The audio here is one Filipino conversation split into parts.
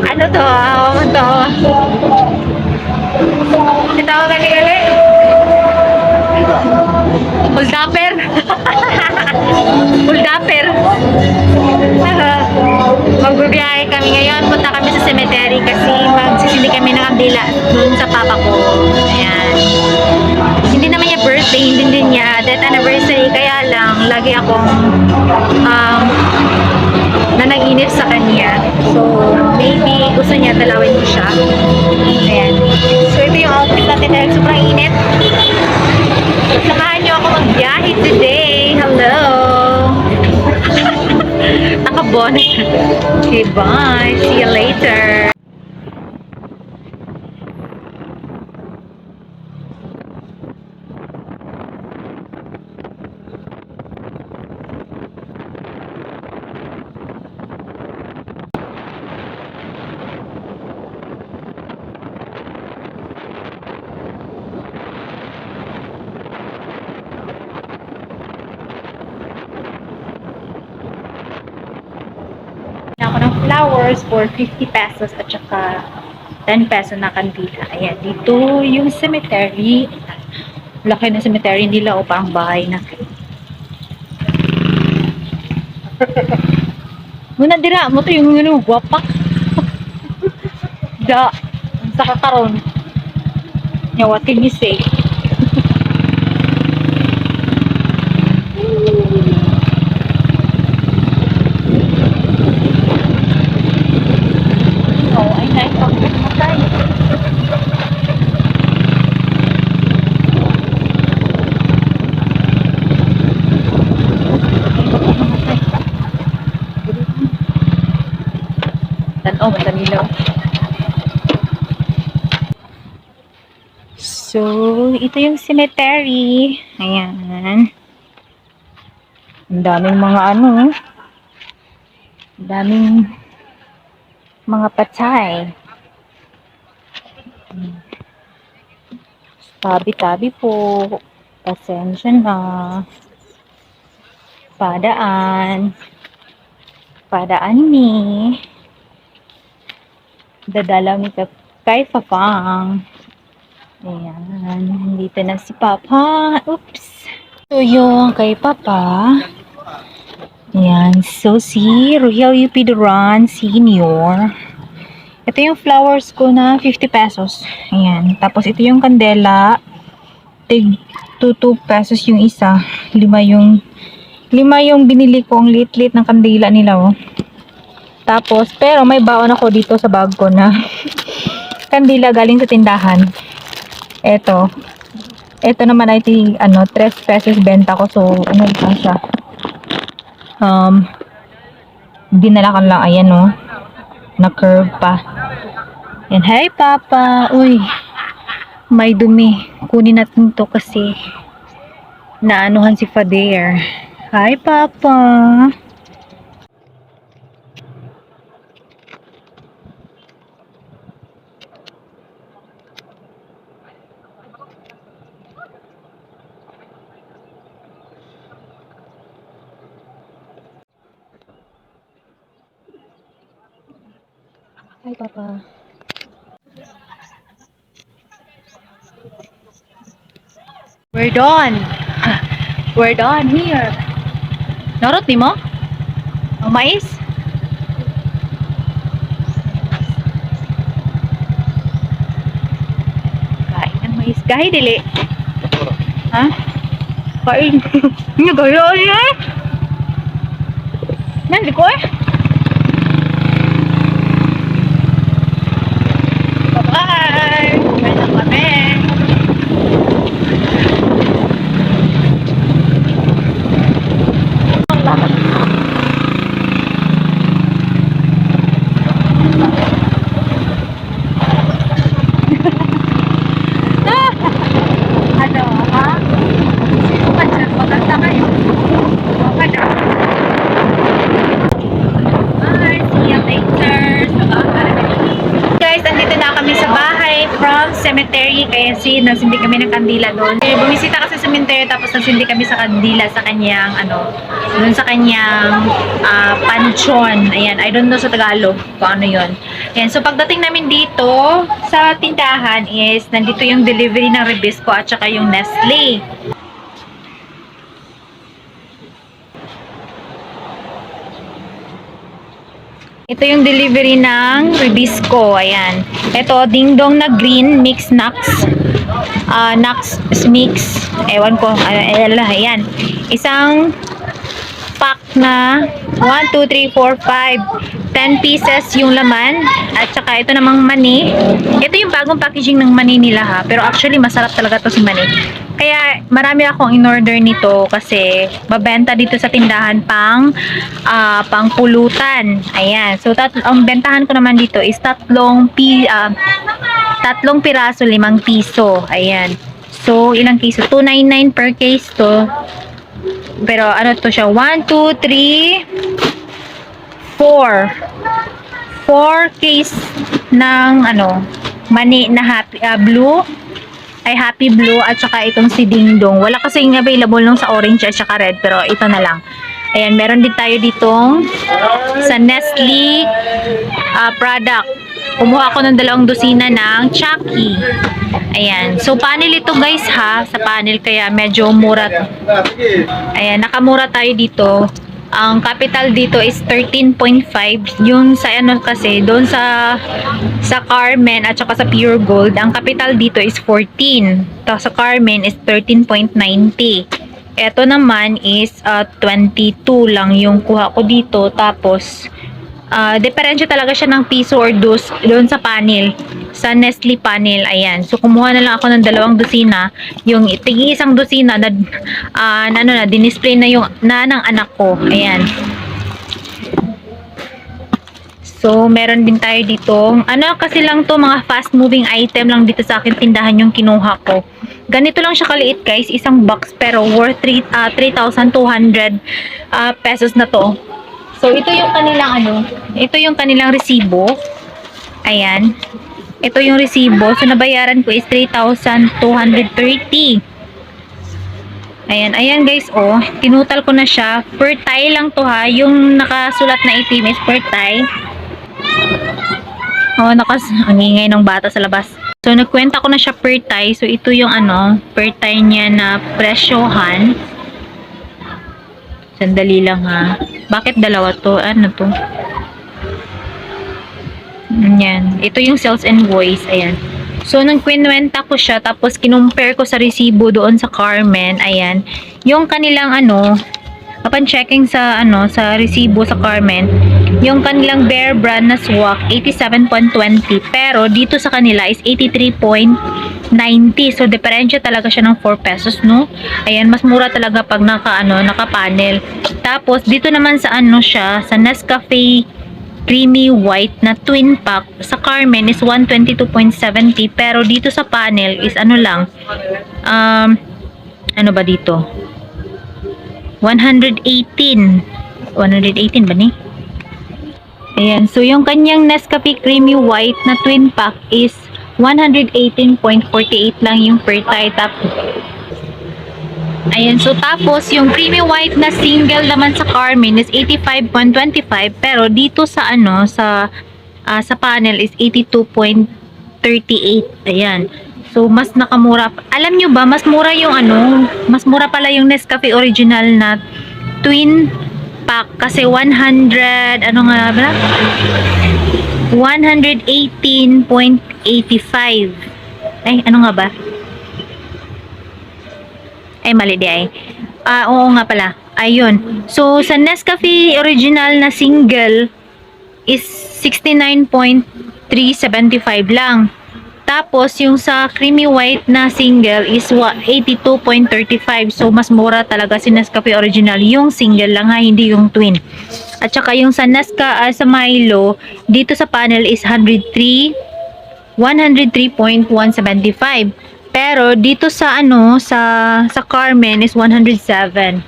Ano to? Ano to? Itaw gali-gali. Puldapper. Puldapper. Magbibiyahe kami ngayon. Punta kami sa cemetery kasi magsisindi kami ng kandila dun sa papa ko. Ayan. Hindi naman niya birthday, hindi din niya death anniversary. Kaya lang, lagi akong nanaginip sa kanya. So, maybe gusto niya dalawin ko siya. Ayan. So, ito yung outfit natin dahil sobrang init. Samahan niyo ako magbiyahe today. Hello! Naka-bonnet. Okay, bye. See you later. Ako ng flowers for 50 pesos at saka 10 peso na kandila. Ayan, dito yung cemetery. Laki na cemetery nila o parang bahay na. Muna dira mo to yung ano, guwapak. Da, sa kakaroon. What can you say? Oh, matanilaw. So, ito yung cemetery. Ayan. Ang daming mga ano. Ang daming mga patay. Tabi-tabi po. Pasensya na. Padaan. Padaan ni. Dadalaw ni kay Papang. Ayan. Nandito na si Papa. Oops. So, yung kay Papa. Ayan. So, si Rogelio P. Duran Senior. Ito yung flowers ko na 50 pesos. Ayan. Tapos, ito yung kandela. Tig 2 pesos yung isa. Lima yung binili ko. Ang lit-lit ng kandila nila, oh. Tapos, pero may baon ako dito sa bag ko na kandila galing sa tindahan. Ito naman ay 3 pesos benta ko. So, ano ba siya? Dinala ko lang, ayan, oh. Na-curve pa. Yan, hi, Papa. Uy, may dumi. Kunin natin to kasi naanuhan si Fader. Hi, Papa. Hi, Papa. We're done. We're done here. Narot ni mo? Ang mais? Kain ng mais. Gahi dili. Ha? Kain. Hindi gaya niya eh. Nandi ko eh. Bye-bye! Kain na kami. Ano, ha? Sino ka dyan? Maganda kayo. Okay na. Bye! See you later! Sa bahay. Guys, andito na kami sa bahay from cemetery. Kaya nagsindi kami ng kandila doon. Bumisita kasi sa sementeryo tapos nagsindi kami sa kandila sa kanyang dun sa kanyang panchon. Ayan, I don't know sa Tagalog kung ano yun. Ayan, so pagdating namin dito sa tindahan is nandito yung delivery ng Ribisco at saka yung Nestle. Ito yung delivery ng Ribisco. Ayan. Ito, dingdong na green mix nuts. Nuts mix. Ewan ko. Ayan. Isang pack na 1, 2, 3, 4, 5 10 pieces yung laman. At saka ito namang mani. Ito yung bagong packaging ng mani nila ha. Pero actually masarap talaga to si mani. Kaya marami akong in-order nito kasi mabenta dito sa tindahan pang pulutan. Ayan. So ang bentahan ko naman dito is tatlong piraso, 5 piso. Ayan. So ilang piso? 299 per case to. Pero ano to siya? 1, 2, 3, 4. 4 case ng mani na blue. Ay happy blue at saka itong si dingdong. Wala kasing available nung sa orange at saka red, pero ito na lang. Ayan, meron din tayo ditong sa Nestle product. Kumuha ako ng 2 dosina ng Chucky. Ayan. So panel ito guys ha, sa panel kaya medyo mura. Ayan, nakamura tayo dito. Ang capital dito is 13.5. Yung sa kasi doon sa Carmen at saka sa Pure Gold, ang capital dito is 14. Tapos sa Carmen is 13.90. Ito naman is 22 lang yung kuha ko dito. Tapos diferensya talaga siya ng piso or doon sa panel, sa Nestle panel. Ayan, so kumuha na lang ako ng 2 dosina. Yung isang dosina na dinisplay na yung ng anak ko. Ayan, so meron din tayo dito kasi lang to, mga fast moving item lang dito sa akin tindahan yung kinuha ko. Ganito lang siya kaliit guys, isang box, pero worth 3,200 pesos na to. So, ito yung kanilang ito yung kanilang resibo. Ayan. Ito yung resibo. So, nabayaran ko is 3,230. Ayan guys, tinutal ko na siya. Per tie lang to ha. Yung nakasulat na itim is per tie. Ang ingay ng bata sa labas. So, nagkwenta ko na siya per tie. So, ito yung per tie niya na presyohan. Sandali lang ha. Bakit dalawa to? Ano to? Ayan. Ito yung sales invoice. Ayan. So, nang kwenta ko siya, tapos kinumpare ko sa resibo doon sa Carmen. Ayan. Yung kanilang upon checking sa sa resibo sa Carmen, yung kanilang Bear brand na swak 87.20, pero dito sa kanila is 83.90. So diferensya talaga siya ng 4 pesos, no? Ayan, mas mura talaga pag naka-panel. Tapos dito naman sa siya, sa Nescafe Creamy White na twin pack sa Carmen is 122.70, pero dito sa panel is lang ba dito? 118 ba ni? Ayan, so yung kanyang Nescafe Creamy White na twin pack is 118.48 lang yung per tie. Ayan, so tapos yung Creamy White na single naman sa Carmen is 85.25, pero dito sa sa panel is 82.38. Ayan. So, mas nakamura. Alam nyo ba, mas mura yung mas mura pala yung Nescafe original na twin pack kasi 118.85. Ay, ano nga ba? Ay, mali di ay. Oo nga pala. Ayun. So, sa Nescafe original na single is 69.375 lang. Tapos, yung sa Creamy White na single is 82.35. So, mas mura talaga si Nescafe Original. Yung single lang ha, hindi yung twin. At saka yung sa sa Milo, dito sa panel is 103.175. Pero, dito sa sa Carmen is 107.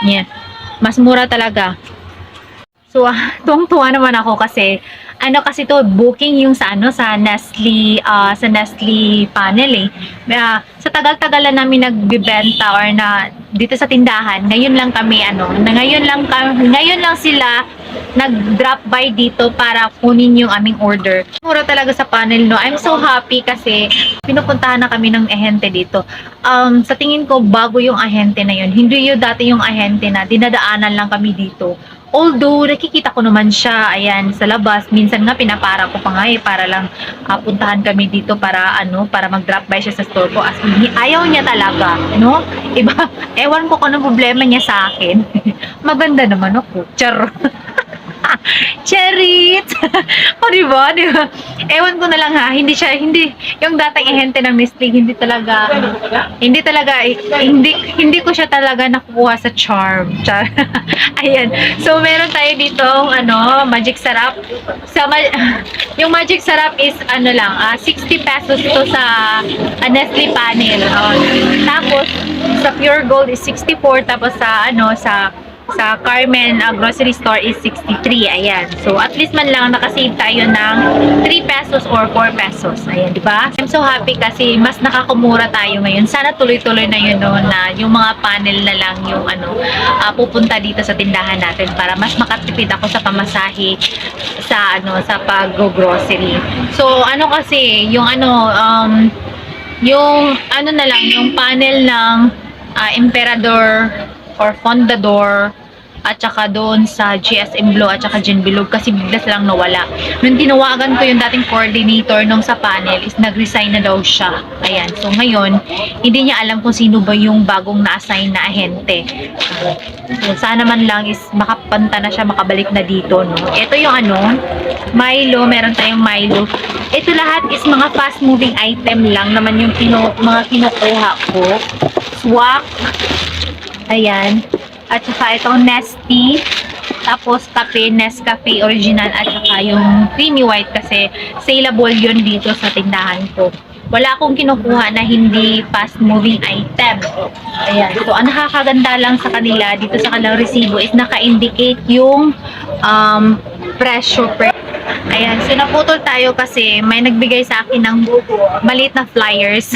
Yeah. Mas mura talaga. So, tuwang-tuwa naman ako kasi ano kasi to, booking yung sa ano, sa Nestle, sa Nestle panel eh. Sa tagal-tagal na namin nagbebenta or na dito sa tindahan, ngayon lang kami ngayon lang sila nag-drop by dito para kunin yung aming order. Mura talaga sa panel, no. I'm so happy kasi pinupuntahan na kami ng ahente dito. Sa tingin ko bago yung ahente na yun. Hindi yung dati yung ahente na dinadaanan lang kami dito. Although, nakikita ko naman siya, ayan, sa labas. Minsan nga, pinapara ko pa nga para lang puntahan kami dito para, para mag-drop by siya sa store ko. As in, ayaw niya talaga, no? Iba, ewan ko kung anong problema niya sa akin. Maganda naman ako. Char. Cherit! O, diba? Diba? Ewan ko na lang ha, hindi, yung dating ahente ng Nestle, hindi ko siya talaga nakukuha sa charm. Char. Ayan. So, meron tayo dito, magic sarap. Yung magic sarap is, 60 pesos to sa Nestle panel. Tapos, sa Pure Gold is 64, tapos sa Carmen grocery store is 63. Ayan. So, at least man lang nakasave tayo ng 3 pesos or 4 pesos. Ayan, di ba? I'm so happy kasi mas nakakumura tayo ngayon. Sana tuloy-tuloy na yun, no, na yung mga panel na lang yung pupunta dito sa tindahan natin para mas makatipid ako sa pamasahe sa pag-grocery. So, kasi, yung yung panel ng Emperador or Fondador at saka doon sa GSM Blue at saka Gen Bilog kasi bigla silang nawala. Nung tinawagan ko yung dating coordinator nung sa panel is nag-resign na daw siya. Ayan. So ngayon, hindi niya alam kung sino ba yung bagong na-assign na ahente. So sana man lang is makapanta na siya, makabalik na dito, no. Ito yung Milo, meron tayong Milo. Ito lahat is mga fast moving item lang naman yung mga kinukuha ko. Swak. Ayan. At saka itong Nestea. Tapos kape, Nescafe original at saka yung creamy white kasi saleable yun dito sa tindahan ko. Wala akong kinukuha na hindi fast moving item. Ayan. So, ang nakakaganda lang sa kanila dito sa kanilang resibo is naka-indicate yung presyo per. Ayan, so naputol tayo kasi may nagbigay sa akin ng maliit na flyers.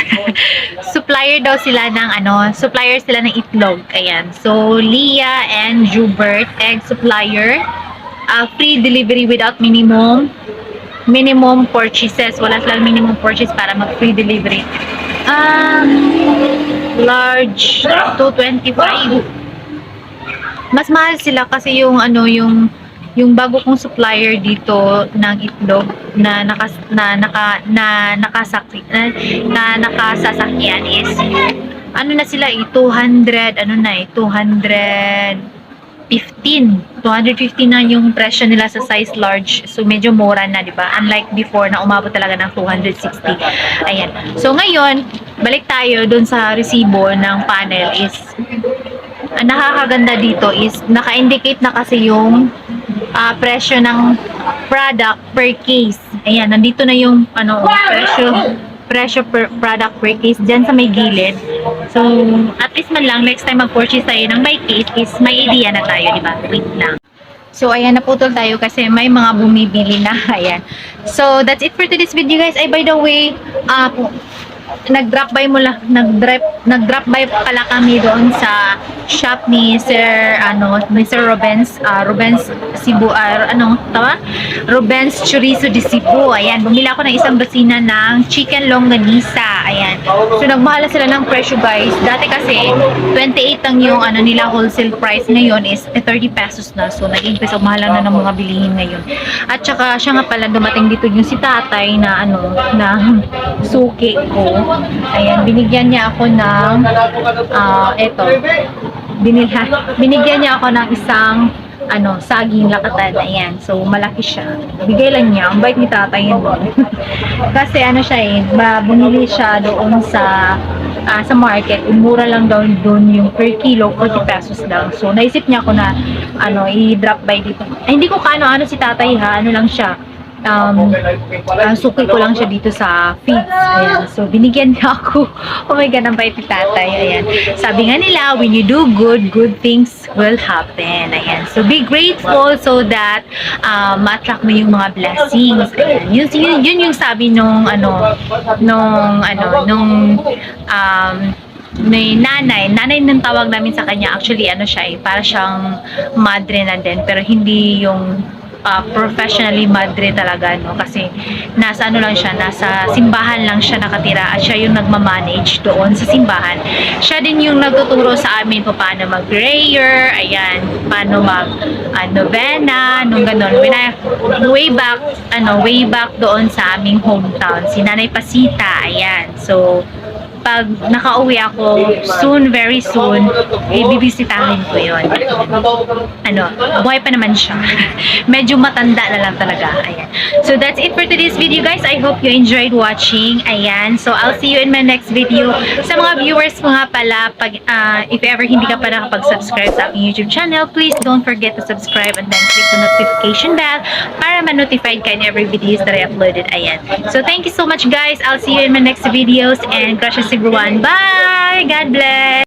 Supplier sila ng itlog. Ayan, so Leah and Jubert, egg supplier. Free delivery without minimum purchases. Wala silang minimum purchase para mag-free delivery. Large 225. Mas mahal sila kasi yung bago kong supplier dito ng itlog na nakasasakyan is na sila 215 na yung presyo nila sa size large. So medyo mura na, di ba? Unlike before na umabot talaga ng 260. Ayan. So ngayon, balik tayo dun sa resibo ng panel is ang nakakaganda dito is naka-indicate na kasi yung presyo ng product per case. Ayan, nandito na yung presyo per product per case dyan sa may gilid. So, at least man lang next time mag-purchase tayo ng by case is may idea na tayo, di ba? Wait lang. So, ayan, naputol tayo kasi may mga bumibili na. So, that's it for today's video, guys. By the way, nag-drop by pala kami doon sa shop ni Sir Rubens Cebu, Rubens Chorizo de Cebu. Ayan, bumili ako ng isang dosina ng chicken longganisa. Ayan. So nagmahala sila ng presyo, guys. Dati kasi 28 ang yung nila wholesale price, ngayon is 30 pesos na. So nag-increase ang mahal na ng mga bilihin ngayon. At saka siya nga pala dumating dito yung si tatay na suki ko. Ayan, binigyan niya ako ng binigyan niya ako ng isang saging lakatan. Ayan, so malaki siya. Bigay lang niya. Ang bait ni tatay yun. Kasi bumili siya doon sa market. Mura lang daw doon yung per kilo, 40 pesos lang. So naisip niya ako na i-drop by dito. Hindi ko kaano si tatay ha, lang siya. Suki ko lang siya dito sa feeds. Ayan. So, binigyan niya ako. Oh my God, ang bait ni tatay. Ayan. Sabi nga nila, when you do good things will happen. Ayan. So, be grateful so that ma-attract mo yung mga blessings. Ayan. Yun yung sabi nung may nanay ng tawag namin sa kanya. Actually, siya para siyang madre na din, pero hindi yung professionally madre talaga, no? Kasi nasa nasa simbahan lang siya nakatira at siya yung nagmamanage doon sa simbahan. Siya din yung nagtuturo sa amin kung paano mag-prayer, ayan, paano novena, nung ganon. Way back doon sa aming hometown, si Nanay Pasita, ayan. So, pag nakauwi ako very soon, ibibisitahin ko yun. Buhay pa naman siya. Medyo matanda na lang talaga. Ayan. So, that's it for today's video, guys. I hope you enjoyed watching. Ayan. So, I'll see you in my next video. Sa mga viewers ko nga pala, if ever hindi ka pa nakapag-subscribe sa aking YouTube channel, please don't forget to subscribe and then click the notification bell para ma-notified ka in every videos that I uploaded. Ayan. So, thank you so much, guys. I'll see you in my next videos and crushes everyone. Bye! God bless!